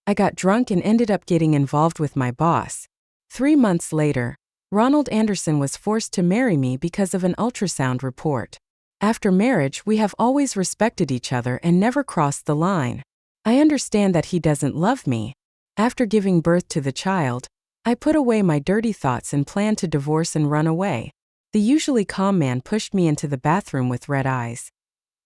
I got drunk and ended up getting involved with my boss. 3 months later, Ronald Andersson was forced to marry me because of an ultrasound report. After marriage, we have always respected each other and never crossed the line. I understand that he doesn't love me. After giving birth to the child, I put away my dirty thoughts and planned to divorce and run away. The usually calm man pushed me into the bathroom with red eyes.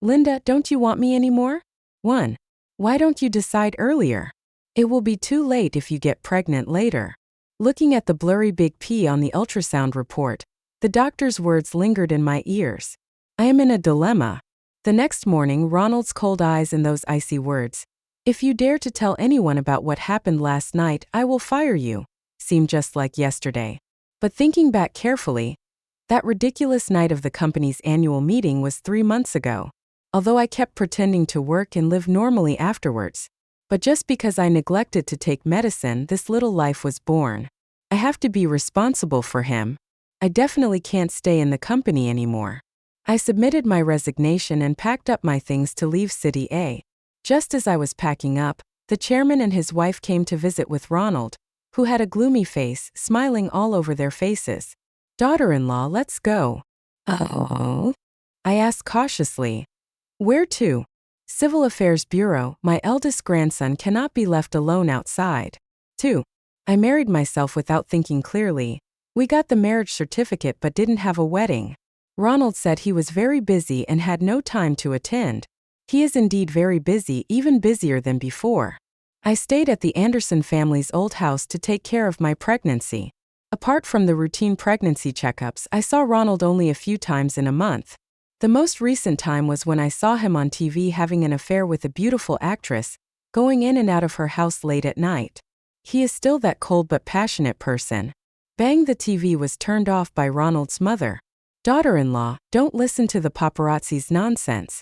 Linda, don't you want me anymore? 1. Why don't you decide earlier? It will be too late if you get pregnant later. Looking at the blurry big P on the ultrasound report, the doctor's words lingered in my ears. I am in a dilemma. The next morning, Ronald's cold eyes and those icy words. If you dare to tell anyone about what happened last night, I will fire you, seemed just like yesterday. But thinking back carefully, that ridiculous night of the company's annual meeting was 3 months ago. Although I kept pretending to work and live normally afterwards. But just because I neglected to take medicine, this little life was born. I have to be responsible for him. I definitely can't stay in the company anymore. I submitted my resignation and packed up my things to leave City A. Just as I was packing up, the chairman and his wife came to visit with Ronald, who had a gloomy face, smiling all over their faces. Daughter-in-law, let's go. Oh? I asked cautiously. Where to? Civil Affairs Bureau. My eldest grandson cannot be left alone outside. 2. I married myself without thinking clearly. We got the marriage certificate but didn't have a wedding. Ronald said he was very busy and had no time to attend. He is indeed very busy, even busier than before. I stayed at the Andersson family's old house to take care of my pregnancy. Apart from the routine pregnancy checkups, I saw Ronald only a few times in a month. The most recent time was when I saw him on TV having an affair with a beautiful actress, going in and out of her house late at night. He is still that cold but passionate person. Bang! The TV was turned off by Ronald's mother. Daughter-in-law, don't listen to the paparazzi's nonsense.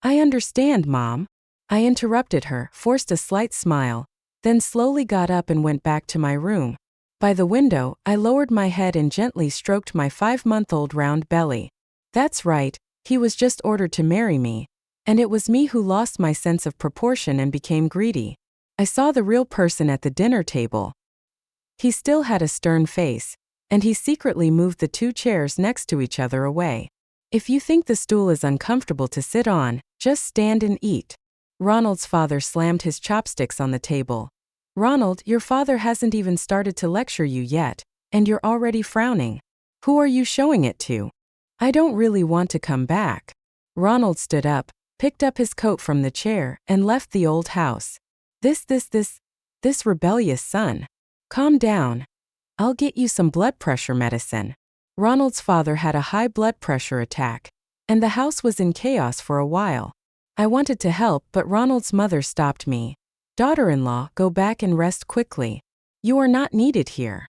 I understand, Mom. I interrupted her, forced a slight smile, then slowly got up and went back to my room. By the window, I lowered my head and gently stroked my 5-month-old round belly. That's right, he was just ordered to marry me. And it was me who lost my sense of proportion and became greedy. I saw the real person at the dinner table. He still had a stern face, and he secretly moved the 2 chairs next to each other away. If you think the stool is uncomfortable to sit on, just stand and eat. Ronald's father slammed his chopsticks on the table. Ronald, your father hasn't even started to lecture you yet, and you're already frowning. Who are you showing it to? I don't really want to come back. Ronald stood up, picked up his coat from the chair, and left the old house. This rebellious son. Calm down. I'll get you some blood pressure medicine. Ronald's father had a high blood pressure attack, and the house was in chaos for a while. I wanted to help, but Ronald's mother stopped me. Daughter-in-law, go back and rest quickly. You are not needed here.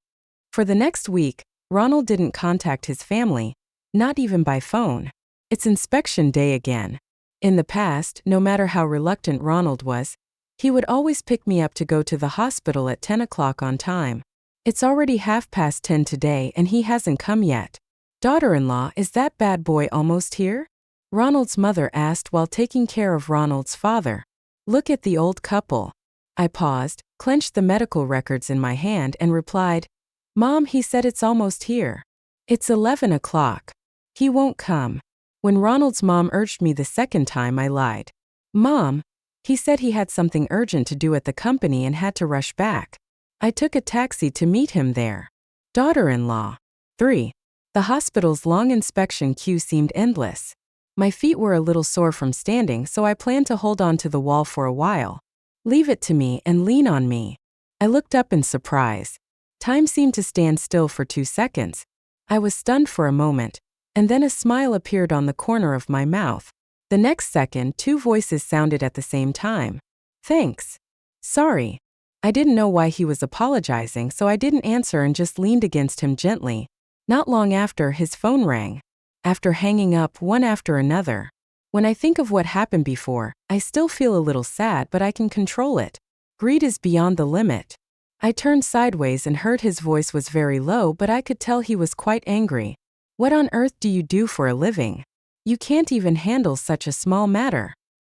For the next week, Ronald didn't contact his family, not even by phone. It's inspection day again. In the past, no matter how reluctant Ronald was, he would always pick me up to go to the hospital at 10 o'clock on time. It's already 10:30 today and he hasn't come yet. Daughter-in-law, is that bad boy almost here? Ronald's mother asked while taking care of Ronald's father. Look at the old couple. I paused, clenched the medical records in my hand and replied, Mom, he said it's almost here. It's 11 o'clock. He won't come. When Ronald's mom urged me the second time, I lied. Mom, he said he had something urgent to do at the company and had to rush back. I took a taxi to meet him there. Daughter-in-law. 3. The hospital's long inspection queue seemed endless. My feet were a little sore from standing, so I planned to hold on to the wall for a while. Leave it to me and lean on me. I looked up in surprise. Time seemed to stand still for 2 seconds. I was stunned for a moment, and then a smile appeared on the corner of my mouth. The next second, 2 voices sounded at the same time. Thanks. Sorry. I didn't know why he was apologizing, so I didn't answer and just leaned against him gently. Not long after, his phone rang. After hanging up one after another. When I think of what happened before, I still feel a little sad, but I can control it. Greed is beyond the limit. I turned sideways and heard his voice was very low, but I could tell he was quite angry. What on earth do you do for a living? You can't even handle such a small matter.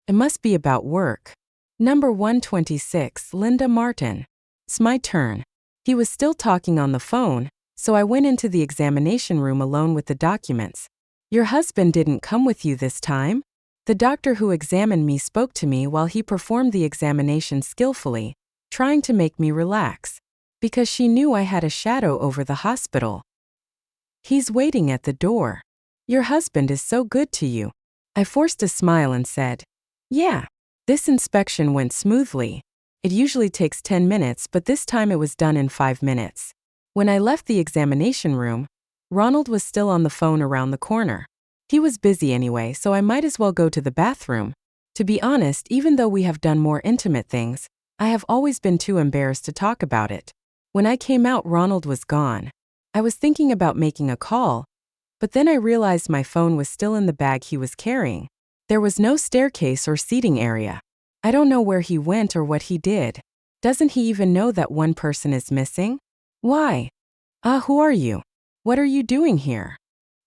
It must be about work. Number 126, Linda Martin. It's my turn. He was still talking on the phone, so I went into the examination room alone with the documents. Your husband didn't come with you this time? The doctor who examined me spoke to me while he performed the examination skillfully, trying to make me relax, because she knew I had a shadow over the hospital. He's waiting at the door. Your husband is so good to you. I forced a smile and said, yeah. This inspection went smoothly. It usually takes 10 minutes, but this time it was done in 5 minutes. When I left the examination room, Ronald was still on the phone around the corner. He was busy anyway, so I might as well go to the bathroom. To be honest, even though we have done more intimate things, I have always been too embarrassed to talk about it. When I came out, Ronald was gone. I was thinking about making a call, but then I realized my phone was still in the bag he was carrying. There was no staircase or seating area. I don't know where he went or what he did. Doesn't he even know that one person is missing? Why? Who are you? What are you doing here?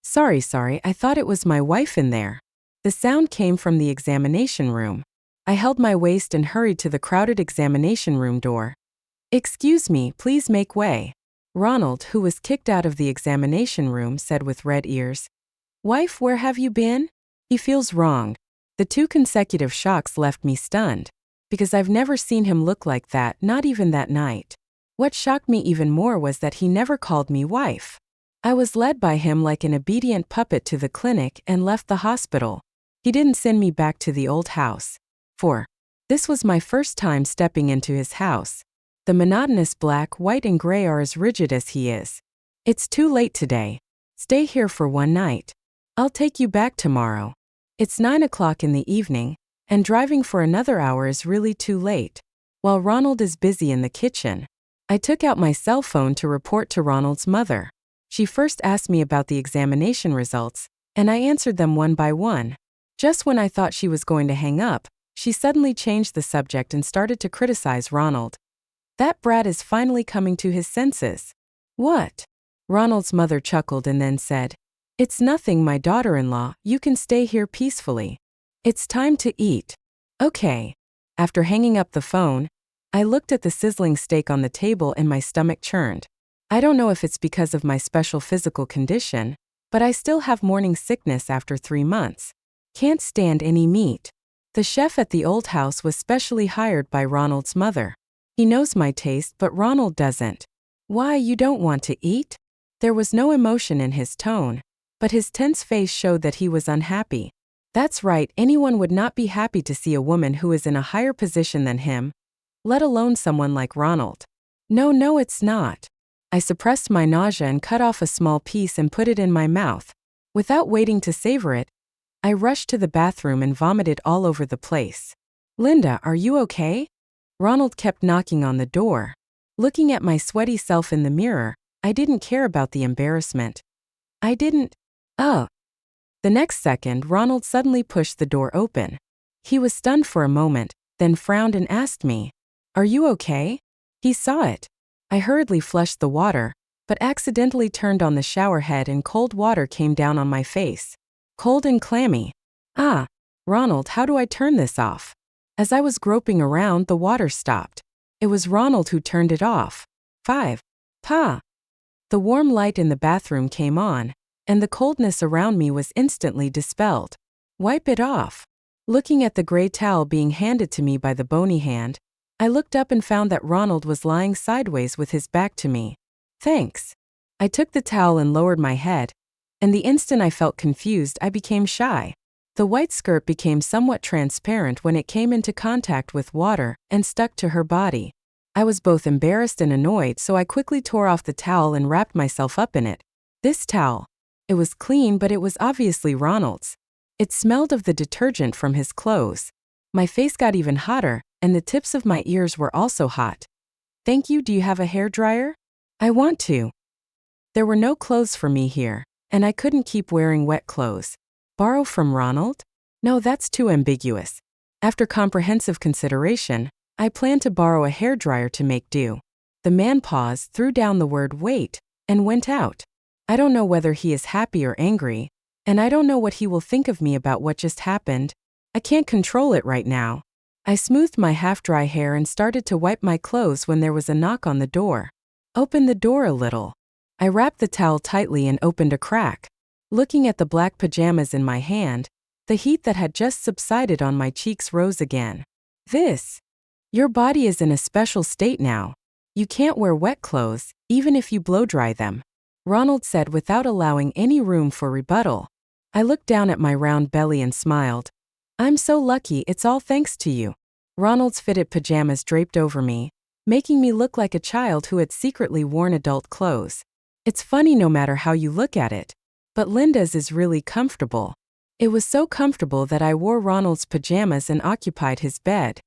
Sorry, I thought it was my wife in there. The sound came from the examination room. I held my waist and hurried to the crowded examination room door. Excuse me, please make way. Ronald, who was kicked out of the examination room, said with red ears. Wife, where have you been? He feels wronged. The 2 consecutive shocks left me stunned, because I've never seen him look like that, not even that night. What shocked me even more was that he never called me wife. I was led by him like an obedient puppet to the clinic and left the hospital. He didn't send me back to the old house. 4. This was my first time stepping into his house. The monotonous black, white, and gray are as rigid as he is. It's too late today. Stay here for one night. I'll take you back tomorrow. It's 9 o'clock in the evening, and driving for another hour is really too late. While Ronald is busy in the kitchen, I took out my cell phone to report to Ronald's mother. She first asked me about the examination results, and I answered them one by one. Just when I thought she was going to hang up, she suddenly changed the subject and started to criticize Ronald. That brat is finally coming to his senses. What? Ronald's mother chuckled and then said, It's nothing, my daughter-in-law, you can stay here peacefully. It's time to eat. Okay. After hanging up the phone, I looked at the sizzling steak on the table and my stomach churned. I don't know if it's because of my special physical condition, but I still have morning sickness after 3 months. Can't stand any meat. The chef at the old house was specially hired by Ronald's mother. He knows my taste, but Ronald doesn't. Why, you don't want to eat? There was no emotion in his tone, but his tense face showed that he was unhappy. That's right, anyone would not be happy to see a woman who is in a higher position than him, let alone someone like Ronald. No, it's not. I suppressed my nausea and cut off a small piece and put it in my mouth. Without waiting to savor it, I rushed to the bathroom and vomited all over the place. Linda, are you okay? Ronald kept knocking on the door. Looking at my sweaty self in the mirror, I didn't care about the embarrassment. The next second, Ronald suddenly pushed the door open. He was stunned for a moment, then frowned and asked me, Are you okay? He saw it. I hurriedly flushed the water, but accidentally turned on the shower head and cold water came down on my face. Cold and clammy. Ronald, how do I turn this off? As I was groping around, the water stopped. It was Ronald who turned it off. 5. Pa! The warm light in the bathroom came on, and the coldness around me was instantly dispelled. Wipe it off. Looking at the gray towel being handed to me by the bony hand, I looked up and found that Ronald was lying sideways with his back to me. Thanks. I took the towel and lowered my head, and the instant I felt confused, I became shy. The white skirt became somewhat transparent when it came into contact with water and stuck to her body. I was both embarrassed and annoyed, so I quickly tore off the towel and wrapped myself up in it. This towel. It was clean, but it was obviously Ronald's. It smelled of the detergent from his clothes. My face got even hotter, and the tips of my ears were also hot. Thank you, do you have a hairdryer? I want to. There were no clothes for me here, and I couldn't keep wearing wet clothes. Borrow from Ronald? No, that's too ambiguous. After comprehensive consideration, I planned to borrow a hairdryer to make do. The man paused, threw down the word wait, and went out. I don't know whether he is happy or angry, and I don't know what he will think of me about what just happened. I can't control it right now. I smoothed my half-dry hair and started to wipe my clothes when there was a knock on the door. Open the door a little. I wrapped the towel tightly and opened a crack. Looking at the black pajamas in my hand, the heat that had just subsided on my cheeks rose again. Your body is in a special state now. You can't wear wet clothes, even if you blow-dry them," Ronald said without allowing any room for rebuttal. I looked down at my round belly and smiled. "I'm so lucky, it's all thanks to you." Ronald's fitted pajamas draped over me, making me look like a child who had secretly worn adult clothes. It's funny no matter how you look at it, but Linda's is really comfortable. It was so comfortable that I wore Ronald's pajamas and occupied his bed.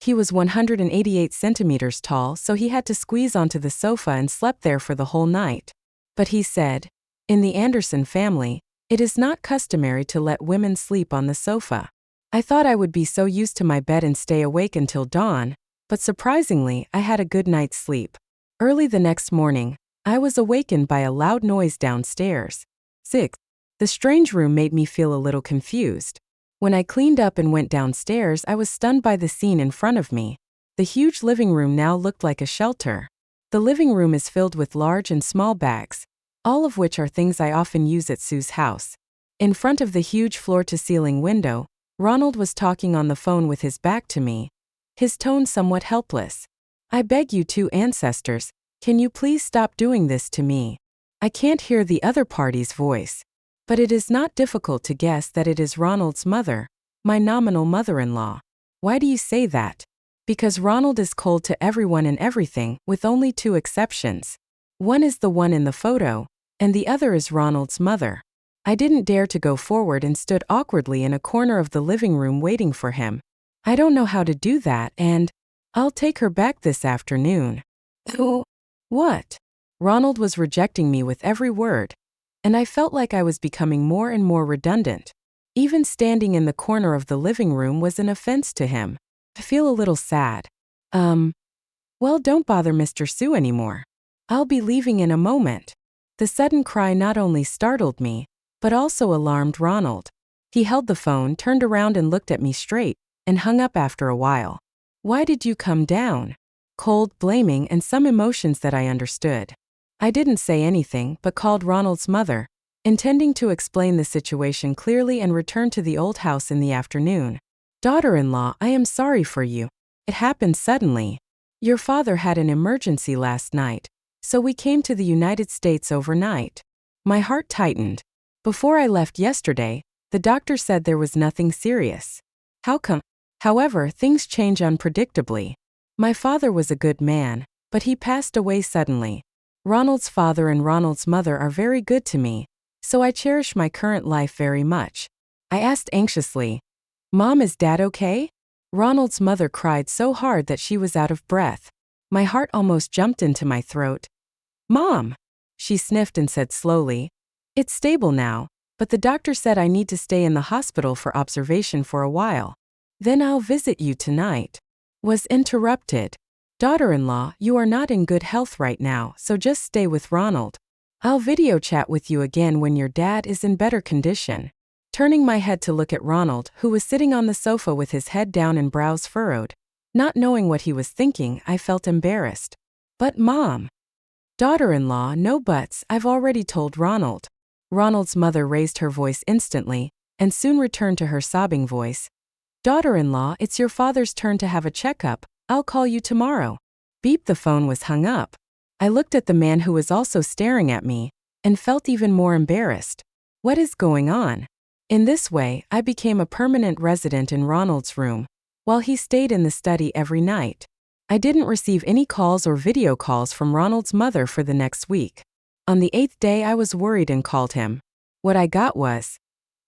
He was 188 centimeters tall, so he had to squeeze onto the sofa and slept there for the whole night. But he said, "In the Andersson family, it is not customary to let women sleep on the sofa." I thought I would be so used to my bed and stay awake until dawn, but surprisingly, I had a good night's sleep. Early the next morning, I was awakened by a loud noise downstairs. 6. The strange room made me feel a little confused. When I cleaned up and went downstairs, I was stunned by the scene in front of me. The huge living room now looked like a shelter. The living room is filled with large and small bags, all of which are things I often use at Sue's house. In front of the huge floor-to-ceiling window, Ronald was talking on the phone with his back to me, his tone somewhat helpless. "I beg you two ancestors, can you please stop doing this to me?" I can't hear the other party's voice, but it is not difficult to guess that it is Ronald's mother, my nominal mother-in-law. Why do you say that? Because Ronald is cold to everyone and everything, with only two exceptions. One is the one in the photo, and the other is Ronald's mother. I didn't dare to go forward and stood awkwardly in a corner of the living room waiting for him. I don't know how to do that, and I'll take her back this afternoon. Oh. What? Ronald was rejecting me with every word, and I felt like I was becoming more and more redundant. Even standing in the corner of the living room was an offense to him. I feel a little sad. Well, don't bother Mr. Sue anymore. I'll be leaving in a moment. The sudden cry not only startled me, but also alarmed Ronald. He held the phone, turned around and looked at me straight, and hung up after a while. "Why did you come down?" Cold, blaming, and some emotions that I understood. I didn't say anything, but called Ronald's mother, intending to explain the situation clearly and return to the old house in the afternoon. "Daughter-in-law, I am sorry for you. It happened suddenly. Your father had an emergency last night, so we came to the United States overnight." My heart tightened. Before I left yesterday, the doctor said there was nothing serious. How come? However, things change unpredictably. My father was a good man, but he passed away suddenly. Ronald's father and Ronald's mother are very good to me, so I cherish my current life very much. I asked anxiously, "Mom, is Dad okay?" Ronald's mother cried so hard that she was out of breath. My heart almost jumped into my throat. "Mom!" She sniffed and said slowly, "It's stable now, but the doctor said I need to stay in the hospital for observation for a while. Then I'll visit you tonight." Was interrupted. "Daughter-in-law, you are not in good health right now, so just stay with Ronald. I'll video chat with you again when your dad is in better condition." Turning my head to look at Ronald, who was sitting on the sofa with his head down and brows furrowed. Not knowing what he was thinking, I felt embarrassed. "But Mom." "Daughter-in-law, no buts, I've already told Ronald." Ronald's mother raised her voice instantly, and soon returned to her sobbing voice. "Daughter-in-law, it's your father's turn to have a checkup. I'll call you tomorrow." Beep, the phone was hung up. I looked at the man who was also staring at me, and felt even more embarrassed. What is going on? In this way, I became a permanent resident in Ronald's room, while he stayed in the study every night. I didn't receive any calls or video calls from Ronald's mother for the next week. On the 8th day, I was worried and called him. What I got was,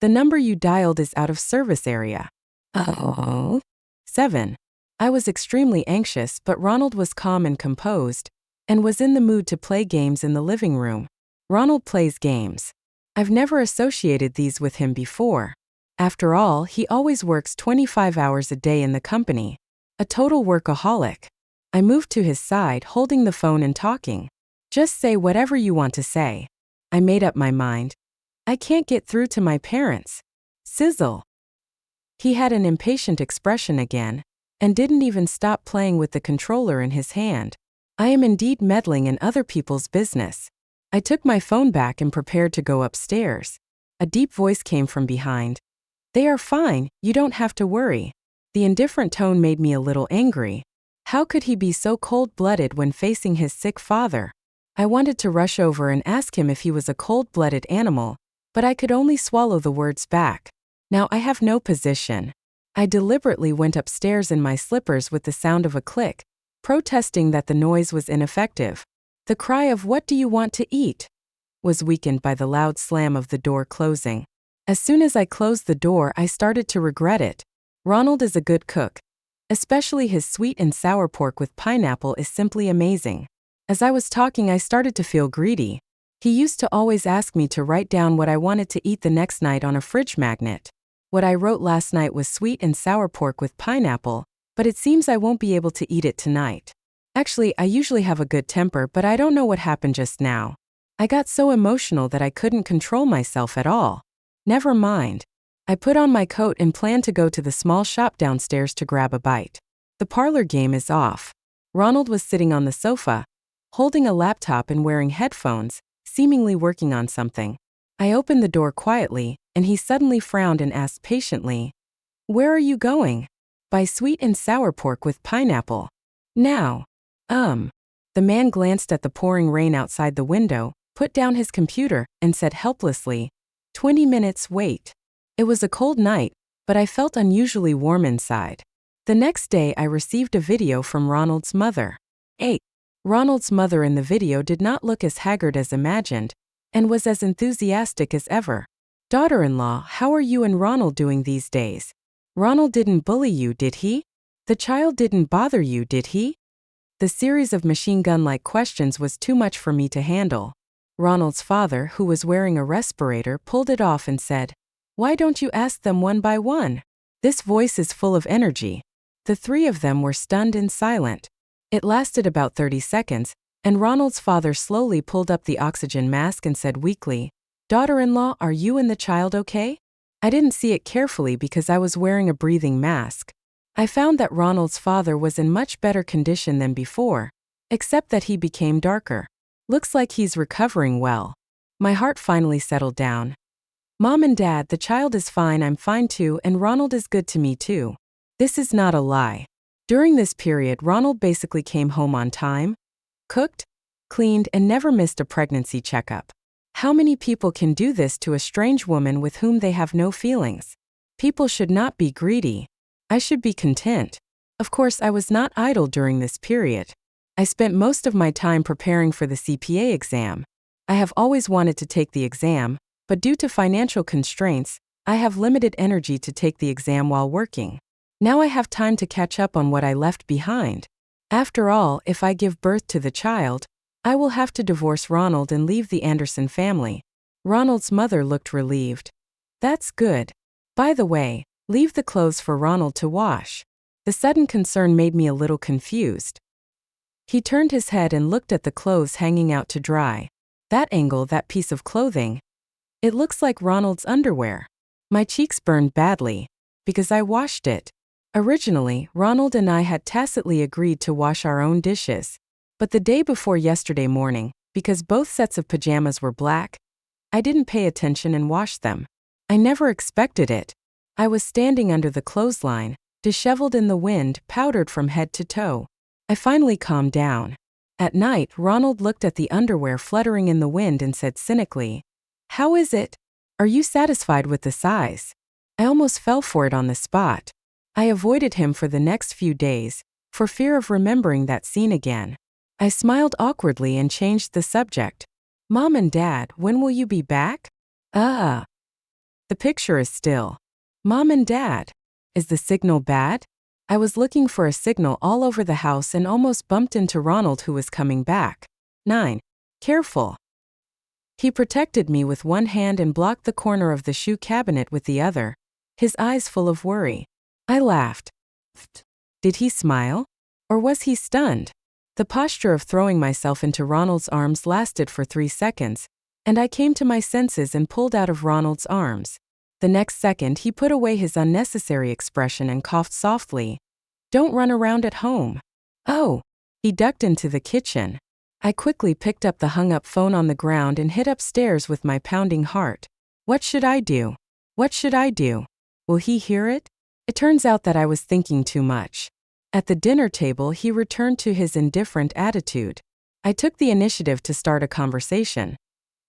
"The number you dialed is out of service area." Oh. 7. I was extremely anxious, but Ronald was calm and composed, and was in the mood to play games in the living room. Ronald plays games. I've never associated these with him before. After all, he always works 25 hours a day in the company. A total workaholic. I moved to his side, holding the phone and talking. "Just say whatever you want to say." I made up my mind. "I can't get through to my parents." Sizzle. He had an impatient expression again. and didn't even stop playing with the controller in his hand. I am indeed meddling in other people's business. I took my phone back and prepared to go upstairs. A deep voice came from behind. They are fine, you don't have to worry. The indifferent tone made me a little angry. How could he be so cold-blooded when facing his sick father? I wanted to rush over and ask him if he was a cold-blooded animal, but I could only swallow the words back. Now I have no position. I deliberately went upstairs in my slippers with the sound of a click, protesting that the noise was ineffective. The cry of "What do you want to eat?" was weakened by the loud slam of the door closing. As soon as I closed the door, I started to regret it. Ronald is a good cook. Especially his sweet and sour pork with pineapple is simply amazing. As I was talking, I started to feel greedy. He used to always ask me to write down what I wanted to eat the next night on a fridge magnet. What I wrote last night was sweet and sour pork with pineapple, but it seems I won't be able to eat it tonight. Actually, I usually have a good temper, but I don't know what happened just now. I got so emotional that I couldn't control myself at all. Never mind. I put on my coat and planned to go to the small shop downstairs to grab a bite. The parlor game is off. Ronald was sitting on the sofa, holding a laptop and wearing headphones, seemingly working on something. I opened the door quietly, and he suddenly frowned and asked patiently, "Where are you going?" "Buy sweet and sour pork with pineapple. Now." The man glanced at the pouring rain outside the window, put down his computer, and said helplessly, 20 minutes wait. It was a cold night, but I felt unusually warm inside. The next day I received a video from Ronald's mother. 8. Ronald's mother in the video did not look as haggard as imagined, and was as enthusiastic as ever. "Daughter-in-law, how are you and Ronald doing these days? Ronald didn't bully you, did he? The child didn't bother you, did he?" The series of machine gun-like questions was too much for me to handle. Ronald's father, who was wearing a respirator, pulled it off and said, "Why don't you ask them one by one? This voice is full of energy." The three of them were stunned and silent. It lasted about 30 seconds, and Ronald's father slowly pulled up the oxygen mask and said weakly, "Daughter-in-law, are you and the child okay?" I didn't see it carefully because I was wearing a breathing mask. I found that Ronald's father was in much better condition than before, except that he became darker. Looks like he's recovering well. My heart finally settled down. "Mom and Dad, the child is fine, I'm fine too, and Ronald is good to me too." This is not a lie. During this period, Ronald basically came home on time, cooked, cleaned, and never missed a pregnancy checkup. How many people can do this to a strange woman with whom they have no feelings? People should not be greedy. I should be content. Of course, I was not idle during this period. I spent most of my time preparing for the CPA exam. I have always wanted to take the exam, but due to financial constraints, I have limited energy to take the exam while working. Now I have time to catch up on what I left behind. After all, if I give birth to the child, I will have to divorce Ronald and leave the Andersson family. Ronald's mother looked relieved. "That's good. By the way, leave the clothes for Ronald to wash." The sudden concern made me a little confused. He turned his head and looked at the clothes hanging out to dry. That angle, that piece of clothing. It looks like Ronald's underwear. My cheeks burned badly, because I washed it. Originally, Ronald and I had tacitly agreed to wash our own dishes. But the day before yesterday morning, because both sets of pajamas were black, I didn't pay attention and washed them. I never expected it. I was standing under the clothesline, disheveled in the wind, powdered from head to toe. I finally calmed down. At night, Ronald looked at the underwear fluttering in the wind and said cynically, "How is it? Are you satisfied with the size?" I almost fell for it on the spot. I avoided him for the next few days, for fear of remembering that scene again. I smiled awkwardly and changed the subject. "Mom and Dad, when will you be back?" The picture is still. "Mom and Dad. Is the signal bad?" I was looking for a signal all over the house and almost bumped into Ronald, who was coming back. 9. Careful. He protected me with one hand and blocked the corner of the shoe cabinet with the other, his eyes full of worry. I laughed. Did he smile? Or was he stunned? The posture of throwing myself into Ronald's arms lasted for 3 seconds, and I came to my senses and pulled out of Ronald's arms. The next second he put away his unnecessary expression and coughed softly. Don't run around at home. Oh. He ducked into the kitchen. I quickly picked up the hung-up phone on the ground and hid upstairs with my pounding heart. What should I do? What should I do? Will he hear it? It turns out that I was thinking too much. At the dinner table, he returned to his indifferent attitude. I took the initiative to start a conversation.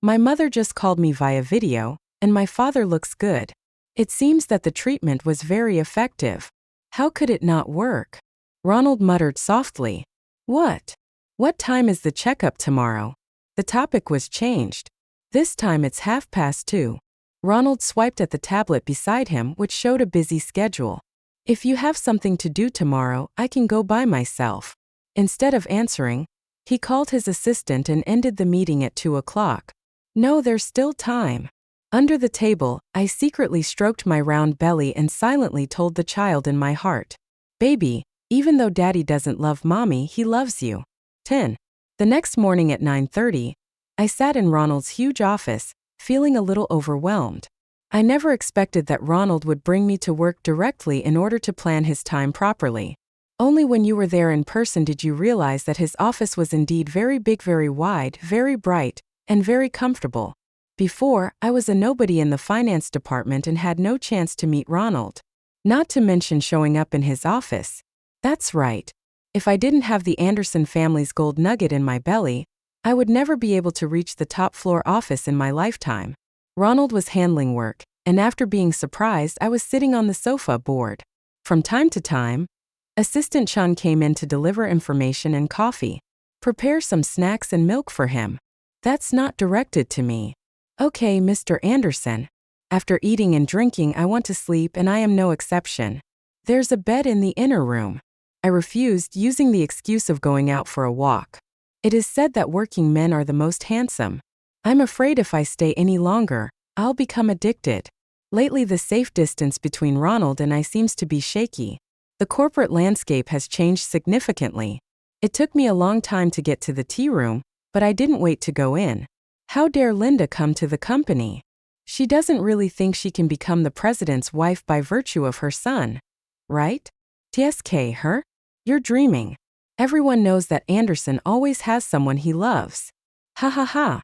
My mother just called me via video, and my father looks good. It seems that the treatment was very effective. How could it not work? Ronald muttered softly. What? What time is the checkup tomorrow? The topic was changed. This time it's 2:30. Ronald swiped at the tablet beside him, which showed a busy schedule. If you have something to do tomorrow, I can go by myself. Instead of answering, he called his assistant and ended the meeting at 2 o'clock. No, there's still time. Under the table, I secretly stroked my round belly and silently told the child in my heart, "Baby, even though Daddy doesn't love Mommy, he loves you." 10. The next morning at 9:30, I sat in Ronald's huge office, feeling a little overwhelmed. I never expected that Ronald would bring me to work directly in order to plan his time properly. Only when you were there in person did you realize that his office was indeed very big, very wide, very bright, and very comfortable. Before, I was a nobody in the finance department and had no chance to meet Ronald. Not to mention showing up in his office. That's right. If I didn't have the Andersson family's gold nugget in my belly, I would never be able to reach the top floor office in my lifetime. Ronald was handling work, and after being surprised, I was sitting on the sofa bored. From time to time, Assistant Chun came in to deliver information and coffee. Prepare some snacks and milk for him. That's not directed to me. Okay, Mr. Andersson. After eating and drinking, I want to sleep, and I am no exception. There's a bed in the inner room. I refused, using the excuse of going out for a walk. It is said that working men are the most handsome. I'm afraid if I stay any longer, I'll become addicted. Lately, the safe distance between Ronald and I seems to be shaky. The corporate landscape has changed significantly. It took me a long time to get to the tea room, but I didn't wait to go in. How dare Linda come to the company? She doesn't really think she can become the president's wife by virtue of her son. Right? TSK, her? You're dreaming. Everyone knows that Andersson always has someone he loves. Ha ha ha.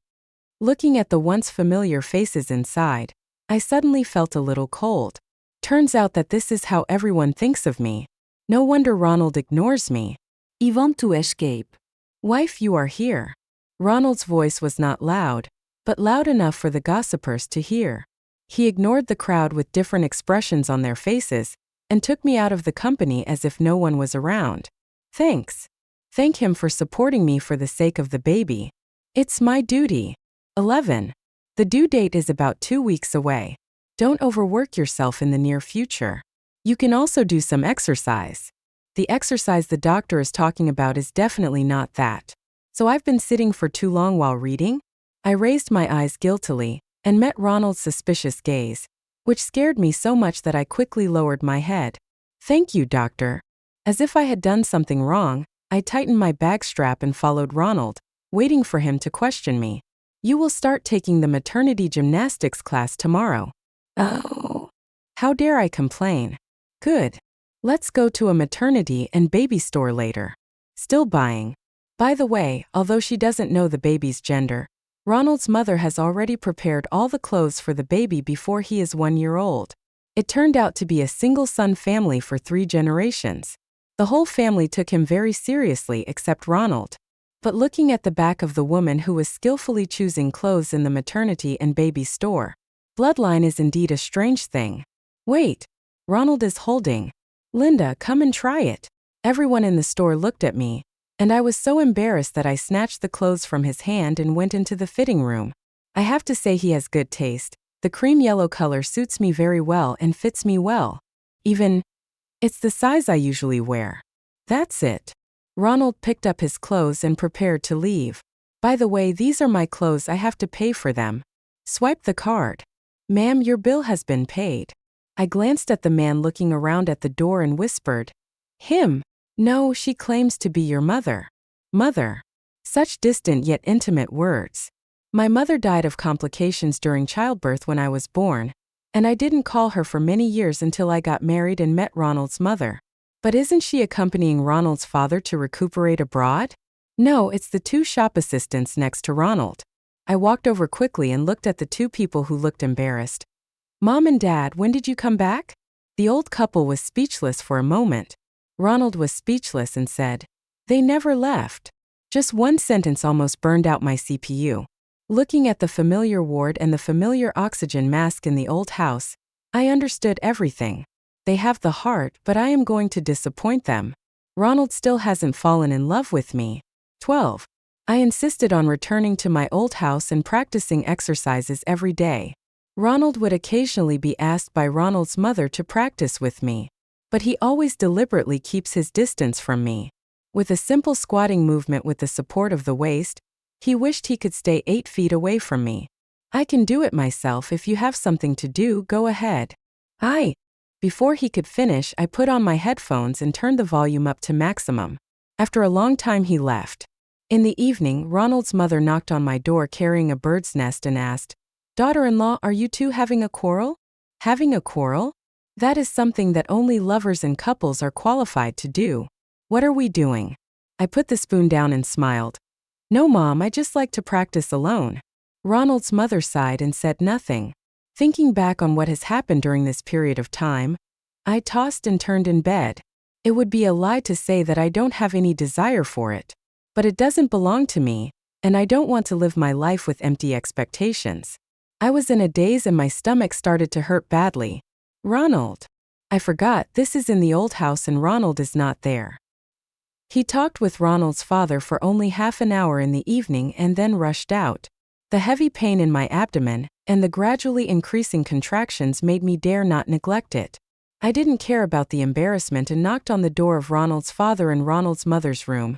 Looking at the once familiar faces inside, I suddenly felt a little cold. Turns out that this is how everyone thinks of me. No wonder Ronald ignores me. I want to escape. Wife, you are here. Ronald's voice was not loud, but loud enough for the gossipers to hear. He ignored the crowd with different expressions on their faces and took me out of the company as if no one was around. Thanks. Thank him for supporting me for the sake of the baby. It's my duty. 11. The due date is about 2 weeks away. Don't overwork yourself in the near future. You can also do some exercise. The exercise the doctor is talking about is definitely not that. So I've been sitting for too long while reading? I raised my eyes guiltily and met Ronald's suspicious gaze, which scared me so much that I quickly lowered my head. Thank you, doctor. As if I had done something wrong, I tightened my bag strap and followed Ronald, waiting for him to question me. You will start taking the maternity gymnastics class tomorrow. Oh. How dare I complain? Good. Let's go to a maternity and baby store later. Still buying. By the way, although she doesn't know the baby's gender, Ronald's mother has already prepared all the clothes for the baby before he is 1 year old. It turned out to be a single-son family for 3 generations. The whole family took him very seriously except Ronald. But looking at the back of the woman who was skillfully choosing clothes in the maternity and baby store, bloodline is indeed a strange thing. Wait. Ronald is holding. Linda, come and try it. Everyone in the store looked at me, and I was so embarrassed that I snatched the clothes from his hand and went into the fitting room. I have to say he has good taste. The cream yellow color suits me very well and fits me well. It's the size I usually wear. That's it. Ronald picked up his clothes and prepared to leave. By the way, these are my clothes, I have to pay for them. Swipe the card. Ma'am, your bill has been paid. I glanced at the man looking around at the door and whispered, Him? No, she claims to be your mother. Mother. Such distant yet intimate words. My mother died of complications during childbirth when I was born, and I didn't call her for many years until I got married and met Ronald's mother. But isn't she accompanying Ronald's father to recuperate abroad? No, it's the two shop assistants next to Ronald. I walked over quickly and looked at the two people who looked embarrassed. Mom and Dad, when did you come back? The old couple was speechless for a moment. Ronald was speechless and said, "They never left." Just one sentence almost burned out my CPU. Looking at the familiar ward and the familiar oxygen mask in the old house, I understood everything. They have the heart, but I am going to disappoint them. Ronald still hasn't fallen in love with me. 12. I insisted on returning to my old house and practicing exercises every day. Ronald would occasionally be asked by Ronald's mother to practice with me, but he always deliberately keeps his distance from me. With a simple squatting movement with the support of the waist, he wished he could stay 8 feet away from me. I can do it myself. If you have something to do, go ahead. Before he could finish, I put on my headphones and turned the volume up to maximum. After a long time he left. In the evening, Ronald's mother knocked on my door carrying a bird's nest and asked, "Daughter-in-law, are you two having a quarrel?" Having a quarrel? That is something that only lovers and couples are qualified to do. What are we doing? I put the spoon down and smiled. No, Mom, I just like to practice alone. Ronald's mother sighed and said nothing. Thinking back on what has happened during this period of time, I tossed and turned in bed. It would be a lie to say that I don't have any desire for it. But it doesn't belong to me, and I don't want to live my life with empty expectations. I was in a daze and my stomach started to hurt badly. Ronald. I forgot, this is in the old house and Ronald is not there. He talked with Ronald's father for only half an hour in the evening and then rushed out. The heavy pain in my abdomen and the gradually increasing contractions made me dare not neglect it. I didn't care about the embarrassment and knocked on the door of Ronald's father and Ronald's mother's room.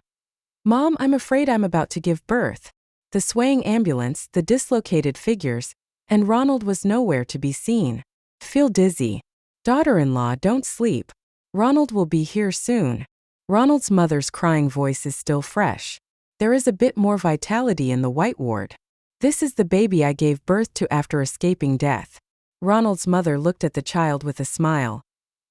Mom, I'm afraid I'm about to give birth. The swaying ambulance, the dislocated figures, and Ronald was nowhere to be seen. Feel dizzy. Daughter-in-law, don't sleep. Ronald will be here soon. Ronald's mother's crying voice is still fresh. There is a bit more vitality in the white ward. This is the baby I gave birth to after escaping death. Ronald's mother looked at the child with a smile.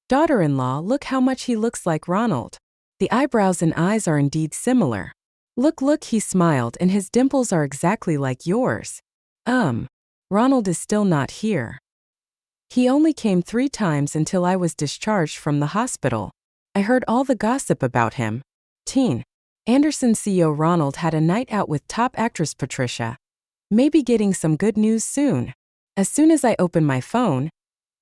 Daughter-in-law, look how much he looks like Ronald. The eyebrows and eyes are indeed similar. Look, he smiled, and his dimples are exactly like yours. Ronald is still not here. He only came 3 times until I was discharged from the hospital. I heard all the gossip about him. Andersson CEO Ronald had a night out with top actress Patricia. Maybe getting some good news soon. As soon as I open my phone,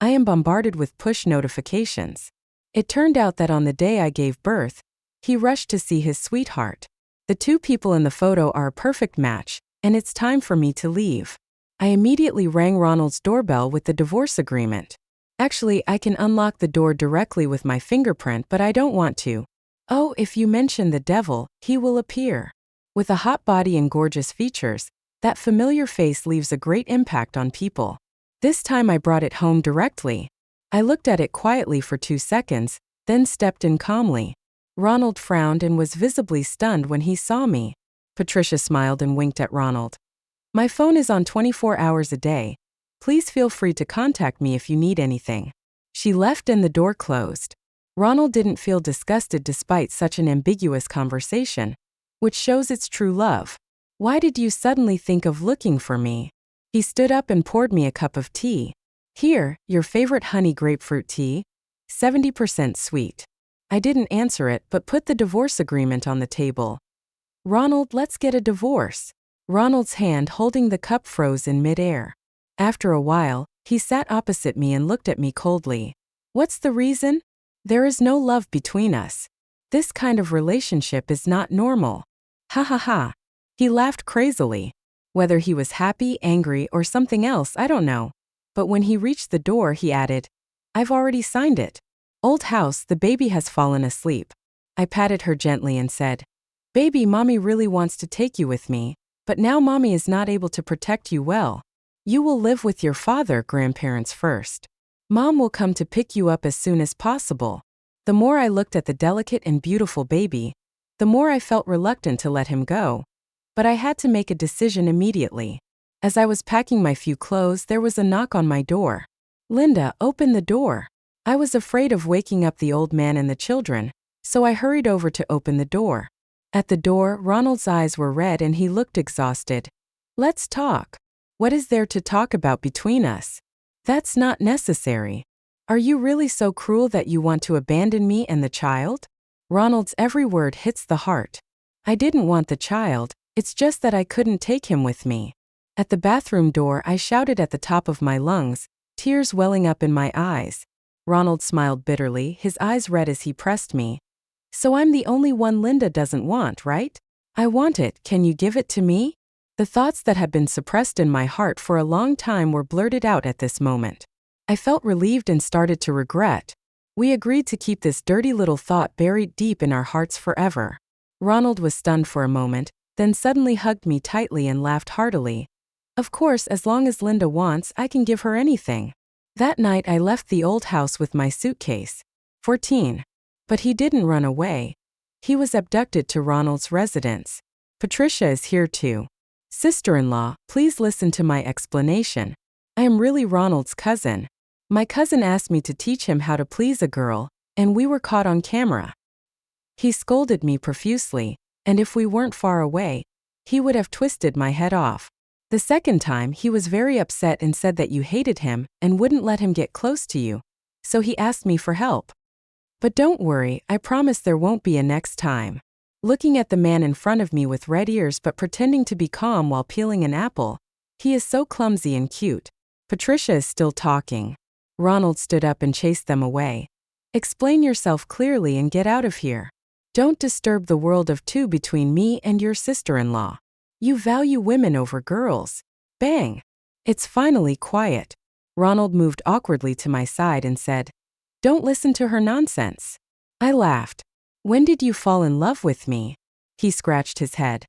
I am bombarded with push notifications. It turned out that on the day I gave birth, he rushed to see his sweetheart. The 2 people in the photo are a perfect match, and it's time for me to leave. I immediately rang Ronald's doorbell with the divorce agreement. Actually, I can unlock the door directly with my fingerprint, but I don't want to. Oh, if you mention the devil, he will appear. With a hot body and gorgeous features, that familiar face leaves a great impact on people. This time I brought it home directly. I looked at it quietly for 2 seconds, then stepped in calmly. Ronald frowned and was visibly stunned when he saw me. Patricia smiled and winked at Ronald. My phone is on 24 hours a day. Please feel free to contact me if you need anything. She left and the door closed. Ronald didn't feel disgusted despite such an ambiguous conversation, which shows its true love. Why did you suddenly think of looking for me? He stood up and poured me a cup of tea. Here, your favorite honey grapefruit tea, 70% sweet. I didn't answer it but put the divorce agreement on the table. Ronald, let's get a divorce. Ronald's hand holding the cup froze in midair. After a while, he sat opposite me and looked at me coldly. What's the reason? There is no love between us. This kind of relationship is not normal. Ha ha ha. He laughed crazily. Whether he was happy, angry, or something else, I don't know. But when he reached the door, he added, I've already signed it. Old house, the baby has fallen asleep. I patted her gently and said, Baby, Mommy really wants to take you with me, but now Mommy is not able to protect you well. You will live with your father, grandparents first. Mom will come to pick you up as soon as possible. The more I looked at the delicate and beautiful baby, the more I felt reluctant to let him go. But I had to make a decision immediately. As I was packing my few clothes, there was a knock on my door. Linda, open the door. I was afraid of waking up the old man and the children, so I hurried over to open the door. At the door, Ronald's eyes were red and he looked exhausted. Let's talk. What is there to talk about between us? That's not necessary. Are you really so cruel that you want to abandon me and the child? Ronald's every word hits the heart. I didn't want the child, it's just that I couldn't take him with me. At the bathroom door, I shouted at the top of my lungs, tears welling up in my eyes. Ronald smiled bitterly, his eyes red as he pressed me. So I'm the only one Linda doesn't want, right? I want it, can you give it to me? The thoughts that had been suppressed in my heart for a long time were blurted out at this moment. I felt relieved and started to regret. We agreed to keep this dirty little thought buried deep in our hearts forever. Ronald was stunned for a moment, then suddenly hugged me tightly and laughed heartily. Of course, as long as Linda wants, I can give her anything. That night I left the old house with my suitcase. 14. But he didn't run away. He was abducted to Ronald's residence. Patricia is here too. Sister-in-law, please listen to my explanation. I am really Ronald's cousin. My cousin asked me to teach him how to please a girl, and we were caught on camera. He scolded me profusely, and if we weren't far away, he would have twisted my head off. The second time, he was very upset and said that you hated him and wouldn't let him get close to you. So he asked me for help. But don't worry, I promise there won't be a next time. Looking at the man in front of me with red ears but pretending to be calm while peeling an apple. He is so clumsy and cute. Patricia is still talking. Ronald stood up and chased them away. Explain yourself clearly and get out of here. Don't disturb the world of two between me and your sister-in-law. You value women over girls. Bang! It's finally quiet. Ronald moved awkwardly to my side and said, Don't listen to her nonsense. I laughed. When did you fall in love with me? He scratched his head.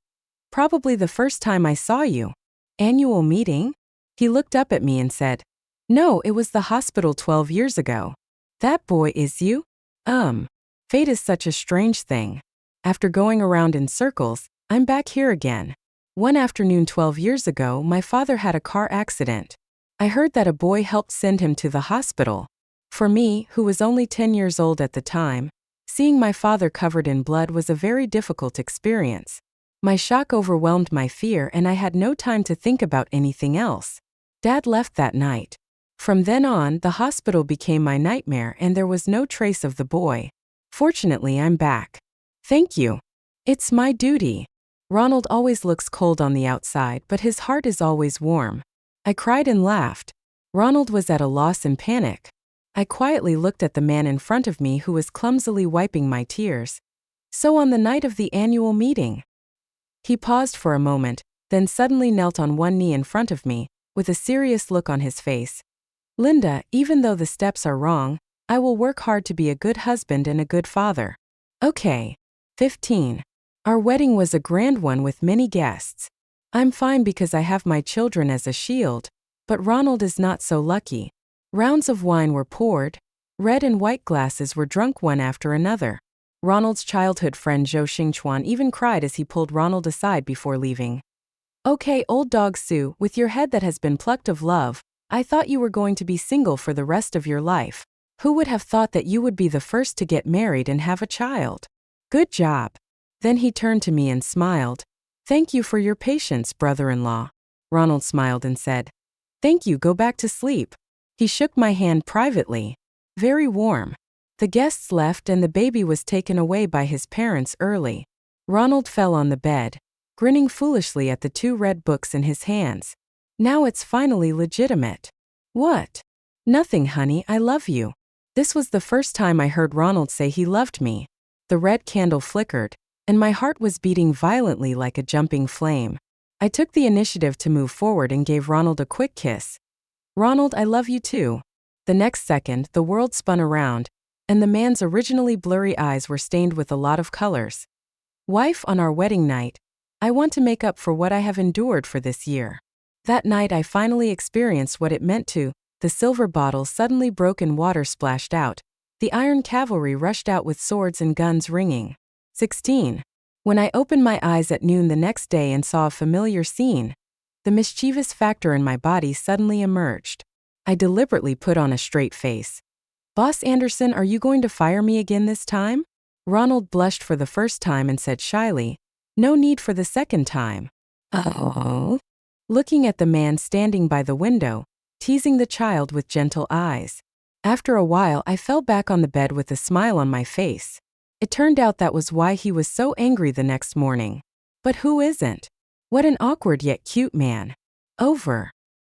Probably the first time I saw you. Annual meeting? He looked up at me and said, No, it was the hospital 12 years ago. That boy is you? Fate is such a strange thing. After going around in circles, I'm back here again. One afternoon 12 years ago, my father had a car accident. I heard that a boy helped send him to the hospital. For me, who was only 10 years old at the time, seeing my father covered in blood was a very difficult experience. My shock overwhelmed my fear and I had no time to think about anything else. Dad left that night. From then on, the hospital became my nightmare and there was no trace of the boy. Fortunately, I'm back. Thank you. It's my duty. Ronald always looks cold on the outside, but his heart is always warm. I cried and laughed. Ronald was at a loss and panic. I quietly looked at the man in front of me who was clumsily wiping my tears. So on the night of the annual meeting. He paused for a moment, then suddenly knelt on one knee in front of me, with a serious look on his face. Linda, even though the steps are wrong, I will work hard to be a good husband and a good father. Okay. 15. Our wedding was a grand one with many guests. I'm fine because I have my children as a shield, but Ronald is not so lucky. Rounds of wine were poured. Red and white glasses were drunk one after another. Ronald's childhood friend Zhou Xingchuan even cried as he pulled Ronald aside before leaving. Okay, old dog Sue, with your head that has been plucked of love, I thought you were going to be single for the rest of your life. Who would have thought that you would be the first to get married and have a child? Good job. Then he turned to me and smiled. Thank you for your patience, brother-in-law. Ronald smiled and said, Thank you, go back to sleep. He shook my hand privately. Very warm. The guests left and the baby was taken away by his parents early. Ronald fell on the bed, grinning foolishly at the two red books in his hands. Now it's finally legitimate. What? Nothing, honey, I love you. This was the first time I heard Ronald say he loved me. The red candle flickered, and my heart was beating violently like a jumping flame. I took the initiative to move forward and gave Ronald a quick kiss. Ronald, I love you too. The next second, the world spun around, and the man's originally blurry eyes were stained with a lot of colors. Wife, on our wedding night, I want to make up for what I have endured for this year. That night I finally experienced what it meant to. The silver bottle suddenly broke and water splashed out. The iron cavalry rushed out with swords and guns ringing. 16. When I opened my eyes at noon the next day and saw a familiar scene, the mischievous factor in my body suddenly emerged. I deliberately put on a straight face. Boss Anderson, are you going to fire me again this time? Ronald blushed for the first time and said shyly, no need for the second time. Oh? Looking at the man standing by the window, teasing the child with gentle eyes. After a while, I fell back on the bed with a smile on my face. It turned out that was why he was so angry the next morning. But who isn't? What an awkward yet cute man. Over.